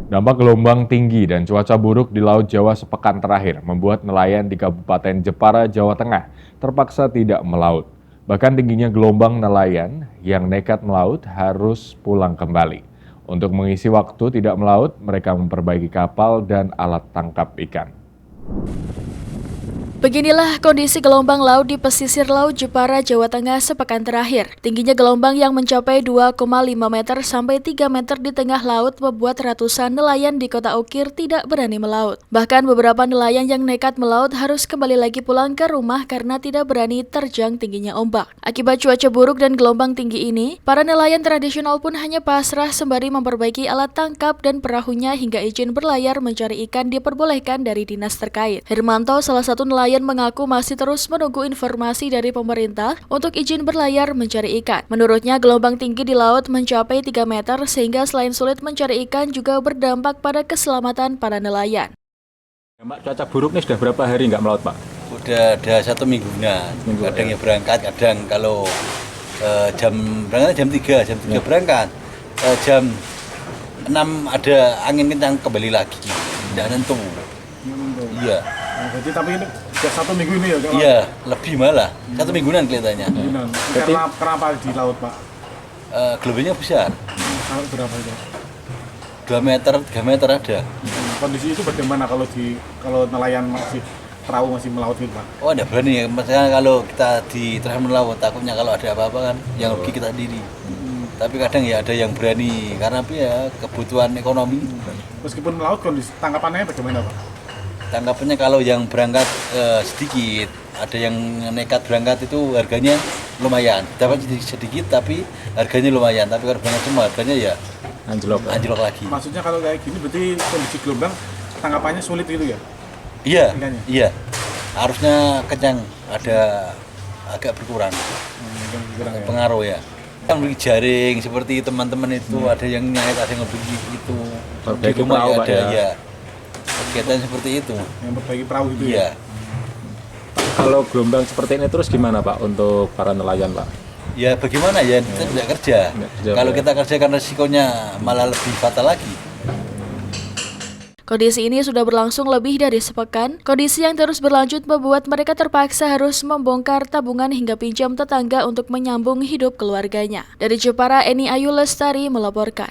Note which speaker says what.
Speaker 1: Dampak gelombang tinggi dan cuaca buruk di Laut Jawa sepekan terakhir membuat nelayan di Kabupaten Jepara, Jawa Tengah terpaksa tidak melaut. Bahkan tingginya gelombang nelayan yang nekat melaut harus pulang kembali. Untuk mengisi waktu tidak melaut, mereka memperbaiki kapal dan alat tangkap ikan.
Speaker 2: Beginilah kondisi gelombang laut di pesisir Laut Jepara, Jawa Tengah sepekan terakhir. Tingginya gelombang yang mencapai 2,5 meter sampai 3 meter di tengah laut membuat ratusan nelayan di Kota Ukir tidak berani melaut. Bahkan beberapa nelayan yang nekat melaut harus kembali lagi pulang ke rumah karena tidak berani terjang tingginya ombak. Akibat cuaca buruk dan gelombang tinggi ini, para nelayan tradisional pun hanya pasrah sembari memperbaiki alat tangkap dan perahunya hingga izin berlayar mencari ikan diperbolehkan dari dinas terkait. Hermanto, salah satu nelayan mengaku masih terus menunggu informasi dari pemerintah untuk izin berlayar mencari ikan. Menurutnya, gelombang tinggi di laut mencapai 3 meter sehingga selain sulit mencari ikan juga berdampak pada keselamatan para nelayan.
Speaker 3: Mbak, cuaca buruk ini sudah berapa hari nggak melaut, Pak?
Speaker 4: Udah ada 1 minggu. Kadang ya berangkat, kadang kalau berangkat jam 3 berangkat, jam 6 ada angin kencang kembali lagi, tidak nentu. Iya.
Speaker 5: Nah, jadi tapi ini sudah 1 minggu ini ya?
Speaker 4: Iya, lebih malah. 1 mingguan kelihatannya.
Speaker 5: Kenapa di laut, Pak?
Speaker 4: Gelombangnya besar.
Speaker 5: Kalau berapa itu?
Speaker 4: 2 meter, 3 meter ada.
Speaker 5: Kondisi itu bagaimana kalau nelayan perahu masih melaut itu, Pak?
Speaker 4: Oh, tidak berani ya. Maksudnya kalau kita di tengah melaut, takutnya kalau ada apa-apa kan yang rugi kita sendiri. Tapi kadang ya ada yang berani karena ya kebutuhan ekonomi.
Speaker 5: Meskipun melaut, kondisi tangkapannya bagaimana, Pak?
Speaker 4: Tanggapannya kalau yang berangkat sedikit, ada yang nekat berangkat itu harganya lumayan. Dapat sedikit tapi harganya lumayan. Tapi kalau berangkat semua harganya ya anjlok lagi.
Speaker 5: Maksudnya kalau kayak gini berarti kondisi gelombang tangkapannya sulit gitu ya?
Speaker 4: Iya, iya. Harusnya kencang, ada agak berkurang. Pengaruh ya. Kan beli jaring seperti teman-teman itu ada yang nyait, ada yang ngebeli itu. Di rumah ya ada ya. Kegiatan seperti itu.
Speaker 5: Yang perbaiki perahu itu
Speaker 4: ya?
Speaker 3: Kalau gelombang seperti ini terus gimana, Pak, untuk para nelayan, Pak?
Speaker 4: Ya bagaimana ya, kita tidak kerja. Kalau kita kerja kan resikonya malah lebih fatal lagi.
Speaker 2: Kondisi ini sudah berlangsung lebih dari sepekan. Kondisi yang terus berlanjut membuat mereka terpaksa harus membongkar tabungan hingga pinjam tetangga untuk menyambung hidup keluarganya. Dari Jepara, Eni Ayu Lestari melaporkan.